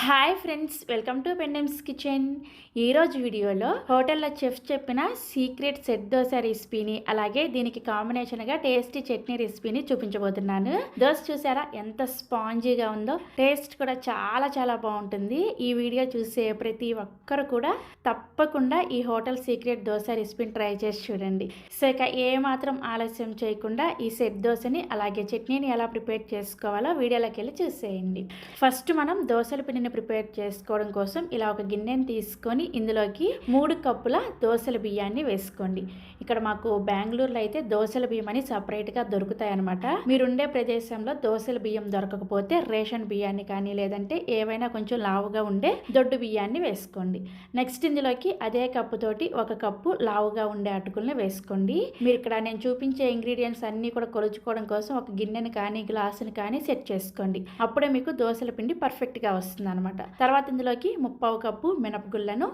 Hi friends, welcome to Pendems kitchen. ఈరోజు వీడియోలో హోటల్లో చెఫ్ చెప్పిన సీక్రెట్ సెట్ దోశ రెసిపీని, అలాగే దీనికి కాంబినేషన్గా టేస్టీ చట్నీ రెసిపీని చూపించబోతున్నాను. దోశ చూసారా ఎంత స్పాంజీగా ఉందో, టేస్ట్ కూడా చాలా చాలా బాగుంటుంది. ఈ వీడియో చూసే ప్రతి ఒక్కరు కూడా తప్పకుండా ఈ హోటల్ సీక్రెట్ దోశ రెసిపీని ట్రై చేసి చూడండి. సో ఇక ఏమాత్రం ఆలస్యం చేయకుండా ఈ సెట్ దోశని అలాగే చట్నీని ఎలా ప్రిపేర్ చేసుకోవాలో వీడియోలోకి వెళ్ళి చూసేయండి. ఫస్ట్ మనం దోశల పిండిని ప్రిపేర్ చేసుకోవడం కోసం ఇలా ఒక గిన్నెని తీసుకొని ఇందులోకి 3 కప్పుల దోశల బియ్యాన్ని వేసుకోండి. ఇక్కడ మాకు బెంగళూరులో అయితే దోశల బియ్యం అని సపరేట్గా దొరుకుతాయి అనమాట. మీరుండే ప్రదేశంలో దోశల బియ్యం దొరకకపోతే రేషన్ బియ్యాన్ని కానీ లేదంటే ఏవైనా కొంచెం లావుగా ఉండే దొడ్డు బియ్యాన్ని వేసుకోండి. నెక్స్ట్ ఇందులోకి అదే కప్పుతోటి 1 కప్పు లావుగా ఉండే అటుకుల్ని వేసుకోండి. మీరు ఇక్కడ నేను చూపించే ఇంగ్రీడియంట్స్ అన్నీ కూడా కొలుచుకోవడం కోసం ఒక గిన్నెని కానీ గ్లాసుని కానీ సెట్ చేసుకోండి. అప్పుడే మీకు దోశల పిండి పర్ఫెక్ట్గా వస్తుంది అనమాట. తర్వాత ఇందులోకి 1/2 కప్పు మినపగుళ్ళను,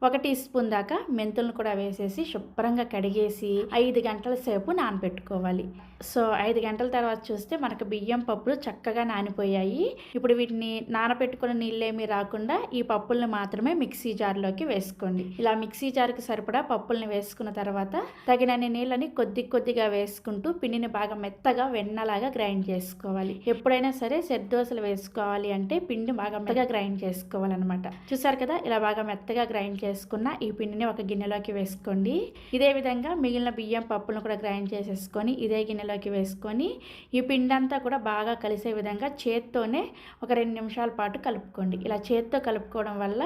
1 టీ స్పూన్ దాకా మెంతులను కూడా వేసేసి శుభ్రంగా కడిగేసి 5 గంటల సేపు నానబెట్టుకోవాలి. సో 5 గంటల తర్వాత చూస్తే మనకు బియ్యం పప్పులు చక్కగా నానిపోయాయి. ఇప్పుడు వీటిని నానబెట్టుకున్న నీళ్ళేమీ రాకుండా ఈ పప్పుల్ని మాత్రమే మిక్సీ జార్లోకి వేసుకోండి. ఇలా మిక్సీ జార్కి సరిపడా పప్పుల్ని వేసుకున్న తర్వాత తగినన్ని నీళ్ళని కొద్దిగా వేసుకుంటూ పిండిని బాగా మెత్తగా వెన్నలాగా గ్రైండ్ చేసుకోవాలి. ఎప్పుడైనా సరే సెట్ దోశలు వేసుకోవాలి అంటే పిండి బాగా మెత్తగా గ్రైండ్ చేసుకోవాలన్నమాట. చూసారు కదా, ఇలా బాగా మెత్తగా గ్రైండ్ చేసుకున్న ఈ పిండిని ఒక గిన్నెలోకి వేసుకోండి. ఇదే విధంగా మిగిలిన బియ్యం పప్పులను కూడా గ్రైండ్ చేసేసుకొని ఇదే గిన్నెలోకి వేసుకొని ఈ పిండి అంతా కూడా బాగా కలిసే విధంగా చేత్తోనే ఒక 2 నిమిషాల పాటు కలుపుకోండి. ఇలా చేత్తో కలుపుకోవడం వల్ల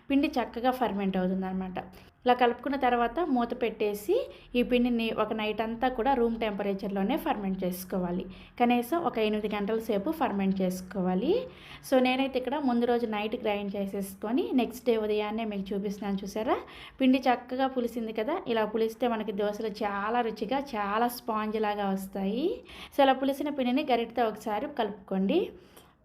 పిండి చక్కగా ఫర్మెంట్ అవుతుంది అనమాట. ఇలా కలుపుకున్న తర్వాత మూత పెట్టేసి ఈ పిండిని ఒక నైట్ అంతా కూడా రూమ్ టెంపరేచర్లోనే ఫర్మెంట్ చేసుకోవాలి. కనీసం ఒక 8 గంటల సేపు ఫర్మెంట్ చేసుకోవాలి. సో నేనైతే ఇక్కడ ముందు రోజు నైట్ గ్రైండ్ చేసేసుకొని నెక్స్ట్ డే ఉదయాన్నే మీకు చూపిస్తున్నాను. చూసారా, పిండి చక్కగా పులిసింది కదా. ఇలా పులిస్తే మనకి దోశలు చాలా రుచిగా చాలా స్పాంజ్ లాగా వస్తాయి. సో ఇలా పులిసిన పిండిని గరిటతో ఒకసారి కలుపుకోండి.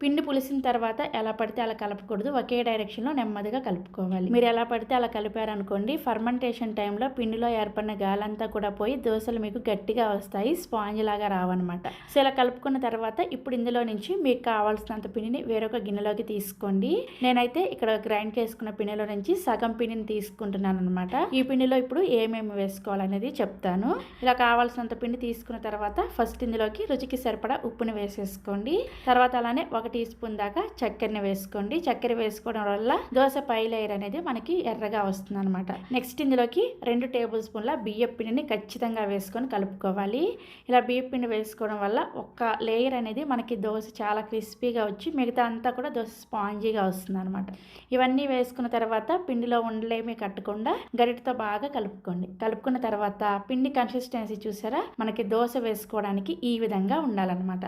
పిండి పులిసిన తర్వాత ఎలా పడితే అలా కలపకూడదు, ఒకే డైరెక్షన్లో నెమ్మదిగా కలుపుకోవాలి. మీరు ఎలా పడితే అలా కలిపారనుకోండి, ఫర్మెంటేషన్ టైంలో పిండిలో ఏర్పడిన గాలంతా కూడా పోయి దోశలు మీకు గట్టిగా వస్తాయి, స్పాంజ్ లాగా రావన్నమాట. సో ఇలా కలుపుకున్న తర్వాత ఇప్పుడు ఇందులో నుంచి మీకు కావాల్సినంత పిండిని వేరొక గిన్నెలోకి తీసుకోండి. నేనైతే ఇక్కడ గ్రైండ్ చేసుకున్న పిండిలో నుంచి సగం పిండిని తీసుకుంటున్నాను అనమాట. ఈ పిండిలో ఇప్పుడు ఏమేమి వేసుకోవాలనేది చెప్తాను. ఇలా కావాల్సినంత పిండి తీసుకున్న తర్వాత ఫస్ట్ ఇందులోకి రుచికి సరిపడా ఉప్పుని వేసేసుకోండి. తర్వాత అలానే 1 టీ స్పూన్ దాకా చక్కెరని వేసుకోండి. చక్కెర వేసుకోవడం వల్ల దోశ పై లేయర్ అనేది మనకి ఎర్రగా వస్తుంది అనమాట. నెక్స్ట్ ఇందులోకి 2 టేబుల్ స్పూన్ల బియ్యం పిండిని ఖచ్చితంగా వేసుకొని కలుపుకోవాలి. ఇలా బియ్యం పిండి వేసుకోవడం వల్ల ఒక లేయర్ అనేది మనకి దోశ చాలా క్రిస్పీగా వచ్చి మిగతా అంతా కూడా దోశ స్పాంజీగా వస్తుంది అనమాట. ఇవన్నీ వేసుకున్న తర్వాత పిండిలో ఉండలేమీ కట్టకుండా గరిటతో బాగా కలుపుకోండి. కలుపుకున్న తర్వాత పిండి కన్సిస్టెన్సీ చూసారా, మనకి దోశ వేసుకోవడానికి ఈ విధంగా ఉండాలన్నమాట.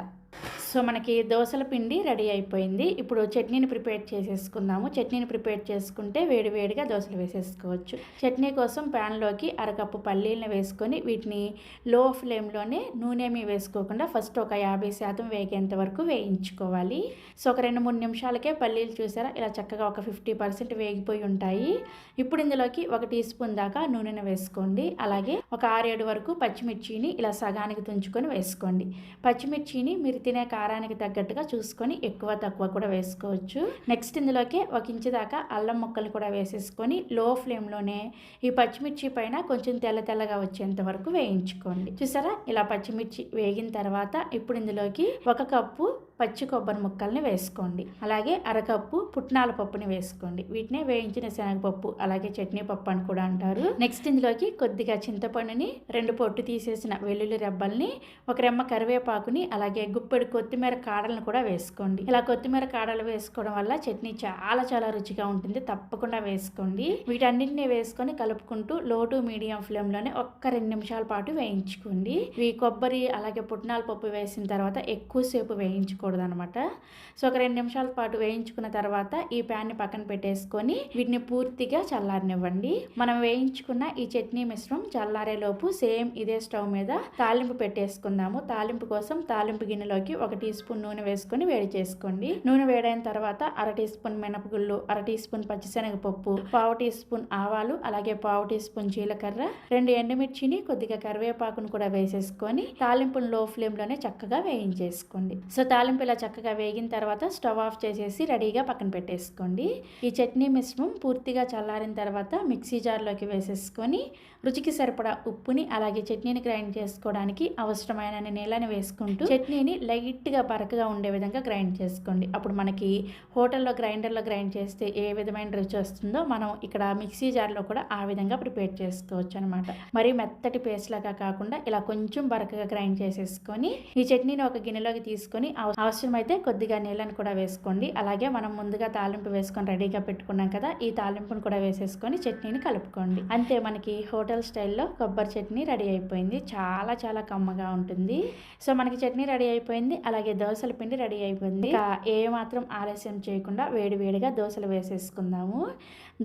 సో మనకి దోశల పిండి రెడీ అయిపోయింది. ఇప్పుడు చట్నీని ప్రిపేర్ చేసేసుకుందాము. చట్నీని ప్రిపేర్ చేసుకుంటే వేడివేడిగా దోశలు వేసేసుకోవచ్చు. చట్నీ కోసం ప్యాన్లోకి 1/2 కప్పు పల్లీలను వేసుకొని వీటిని లో ఫ్లేమ్లోనే నూనెమీ వేసుకోకుండా ఫస్ట్ ఒక 50% వేగేంత వరకు వేయించుకోవాలి. సో ఒక 2-3 నిమిషాలకే పల్లీలు చూసారా ఇలా చక్కగా ఒక 50% వేగిపోయి ఉంటాయి. ఇప్పుడు ఇందులోకి 1 టీ స్పూన్ దాకా నూనెను వేసుకోండి. అలాగే ఒక 6-7 వరకు పచ్చిమిర్చిని ఇలా సగానికి తుంచుకొని వేసుకోండి. పచ్చిమిర్చిని మీరు తినే కారానికి తగ్గట్టుగా చూసుకొని ఎక్కువ తక్కువ కూడా వేసుకోవచ్చు. నెక్స్ట్ ఇందులోకి 1 ఇంచు దాకా అల్లం ముక్కలు కూడా వేసేసుకొని లో ఫ్లేమ్లోనే ఈ పచ్చిమిర్చి పైన కొంచెం తెల్లగా వచ్చేంత వరకు వేయించుకోండి. చూసారా, ఇలా పచ్చిమిర్చి వేగిన తర్వాత ఇప్పుడు ఇందులోకి 1 కప్పు పచ్చి కొబ్బరి ముక్కల్ని వేసుకోండి. అలాగే 1/2 కప్పు పుట్నాల పప్పుని వేసుకోండి. వీటినే వేయించిన శనగపప్పు అలాగే చట్నీ పప్పు అని కూడా అంటారు. నెక్స్ట్ ఇందులోకి కొద్దిగా చింతపండుని, 2 పొట్టు తీసేసిన వెల్లుల్లి రెబ్బల్ని, 1 రెమ్మ కరివేపాకుని, అలాగే గుప్పెడు కొత్తిమీర కాడలను కూడా వేసుకోండి. ఇలా కొత్తిమీర కాడలు వేసుకోవడం వల్ల చట్నీ చాలా చాలా రుచిగా ఉంటుంది. తప్పకుండా వేసుకోండి. వీటన్నింటినీ వేసుకొని కలుపుకుంటూ లో టు మీడియం ఫ్లేమ్లోనే ఒక్క 2 నిమిషాల పాటు వేయించుకోండి. ఈ కొబ్బరి అలాగే పుట్నాల పప్పు వేసిన తర్వాత ఎక్కువసేపు వేయించుకోండి అనమాట. సో ఒక 2 నిమిషాల పాటు వేయించుకున్న తర్వాత ఈ ప్యాన్ని పక్కన పెట్టేసుకొని వీటిని పూర్తిగా చల్లారనివ్వండి. మనం వేయించుకున్న ఈ చట్నీ మిశ్రమం చల్లారేలోపు సేమ్ ఇదే స్టవ్ మీద తాలింపు పెట్టేసుకుందాము. తాలింపు కోసం తాలింపు గిన్నెలోకి 1 టీ స్పూన్ నూనె వేసుకొని వేడి చేసుకోండి. నూనె వేడైన తర్వాత 1/2 టీ స్పూన్ మినపగుళ్ళు, 1/2 టీ స్పూన్ పచ్చిశనగపప్పు, 1/2 టీ స్పూన్ ఆవాలు, అలాగే 1/2 టీ స్పూన్ జీలకర్ర, 2 ఎండుమిర్చిని, కొద్దిగా కరివేపాకును కూడా వేసేసుకొని తాలింపును లో ఫ్లేమ్లోనే చక్కగా వేయించేసుకోండి. సో తాలింపు తాలింపు ఇలా చక్కగా వేగిన తర్వాత స్టవ్ ఆఫ్ చేసేసి రెడీగా పక్కన పెట్టేసుకోండి. ఈ చట్నీ మిశ్రమం పూర్తిగా చల్లారిన తర్వాత మిక్సీ జార్లోకి వేసేసుకొని రుచికి సరిపడా ఉప్పుని అలాగే చట్నీని గ్రైండ్ చేసుకోవడానికి అవసరమైన నీళ్ళని వేసుకుంటూ చట్నీని లైట్గా బరకగా ఉండే విధంగా గ్రైండ్ చేసుకోండి. అప్పుడు మనకి హోటల్లో గ్రైండర్లో గ్రైండ్ చేస్తే ఏ విధమైన రుచి వస్తుందో మనం ఇక్కడ మిక్సీ జార్లో కూడా ఆ విధంగా ప్రిపేర్ చేసుకోవచ్చు అనమాట. మరి మెత్తటి పేస్ట్ లాగా కాకుండా ఇలా కొంచెం బరకగా గ్రైండ్ చేసేసుకొని ఈ చట్నీని ఒక గిన్నెలోకి తీసుకొని అవసరమైతే కొద్దిగా నీళ్ళని కూడా వేసుకోండి. అలాగే మనం ముందుగా తాలింపు వేసుకొని రెడీగా పెట్టుకున్నాం కదా, ఈ తాలింపును కూడా వేసేసుకొని చట్నీని కలుపుకోండి. అంతే మనకి హోటల్ స్టైల్లో కొబ్బరి చట్నీ రెడీ అయిపోయింది. చాలా చాలా కమ్మగా ఉంటుంది. సో మనకి చట్నీ రెడీ అయిపోయింది, అలాగే దోసల పిండి రెడీ అయిపోయింది. ఇంకా ఏ మాత్రం ఆలస్యం చేయకుండా వేడివేడిగా దోసలు వేసేసుకుందాము.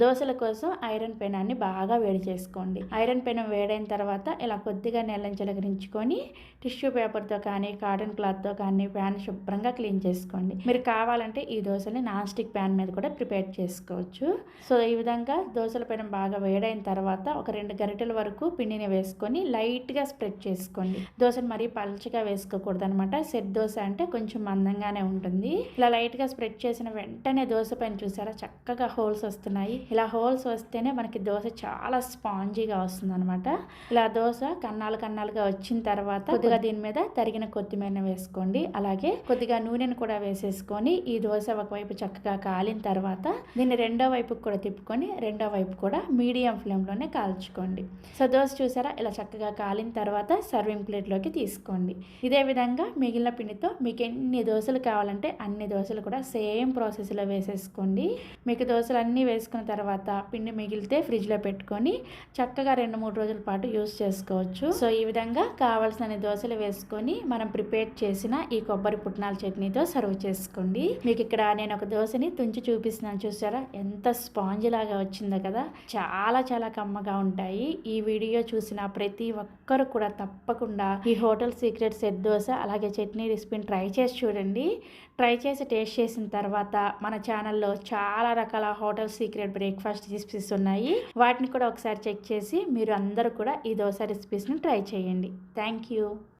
దోసల కోసం ఐరన్ పెనాన్ని బాగా వేడి చేసుకోండి. ఐరన్ పెనం వేడైన తర్వాత ఇలా కొద్దిగా నీళ్ళని చిలకరించుకొని టిష్యూ పేపర్తో కానీ కాటన్ క్లాత్తో కానీ ప్యాన్ శుభ్రంగా క్లీన్ చేసుకోండి. మీరు కావాలంటే ఈ దోశని నాన్ స్టిక్ ప్యాన్ మీద కూడా ప్రిపేర్ చేసుకోవచ్చు. సో ఈ విధంగా దోసల పెనం బాగా వేడైన తర్వాత ఒక 2 గరిటెల వరకు పిండిని వేసుకొని లైట్గా స్ప్రెడ్ చేసుకోండి. దోశను మరీ పల్చగా వేసుకోకూడదు అనమాట. సెట్ దోశ అంటే కొంచెం మందంగానే ఉంటుంది. ఇలా లైట్గా స్ప్రెడ్ చేసిన వెంటనే దోశ పైన చూసారా చక్కగా హోల్స్ వస్తున్నాయి. ఇలా హోల్స్ వస్తేనే మనకి దోశ చాలా స్పాంజీగా వస్తుంది అనమాట. ఇలా దోశ కన్నాలుగా వచ్చిన తర్వాత కొద్దిగా దీని మీద తరిగిన కొత్తిమీరని వేసుకోండి. అలాగే కొద్దిగా నూనెను కూడా వేసేసుకొని ఈ దోశ ఒకవైపు చక్కగా కాలిన తర్వాత దీన్ని రెండో వైపుకి కూడా తిప్పుకొని రెండో వైపు కూడా మీడియం ఫ్లేమ్లోనే కాల్చుకోండి. సో దోశ చూసారా ఇలా చక్కగా కాలిన తర్వాత సర్వింగ్ ప్లేట్లోకి తీసుకోండి. ఇదే విధంగా మిగిలిన పిండితో మీకు ఎన్ని దోశలు కావాలంటే అన్ని దోశలు కూడా సేమ్ ప్రాసెస్లో వేసేసుకోండి. మీకు దోశలు అన్నీ వేసుకున్న తర్వాత పిండి మిగిలితే ఫ్రిడ్జ్లో పెట్టుకొని చక్కగా 2-3 రోజుల పాటు యూస్ చేసుకోవచ్చు. సో ఈ విధంగా కావాల్సిన దోశలు వేసుకొని మనం ప్రిపేర్ చేసిన ఈ కొబ్బరి పుట్నాల చట్నీతో సర్వ్ చేసుకోండి. మీకు ఇక్కడ నేను ఒక దోశని తుంచి చూపిస్తున్నాను చూసారా ఎంత స్పాంజ్ లాగా వచ్చిందో కదా, చాలా చాలా కమ్మగా ఉంటాయి. ఈ వీడియో చూసిన ప్రతి ఒక్కరు కూడా తప్పకుండా ఈ హోటల్ సీక్రెట్ సెట్ దోశ అలాగే చట్నీ రెసిపీని ట్రై చేసి చూడండి. ట్రై చేసి టేస్ట్ చేసిన తర్వాత మన ఛానల్లో చాలా రకాల హోటల్ సీక్రెట్ బ్రేక్ఫాస్ట్ రెసిపీస్ ఉన్నాయి. వాటిని కూడా ఒకసారి చెక్ చేసి మీరు అందరూ కూడా ఈ దోశ రెసిపీస్ని ట్రై చేయండి. Thank you.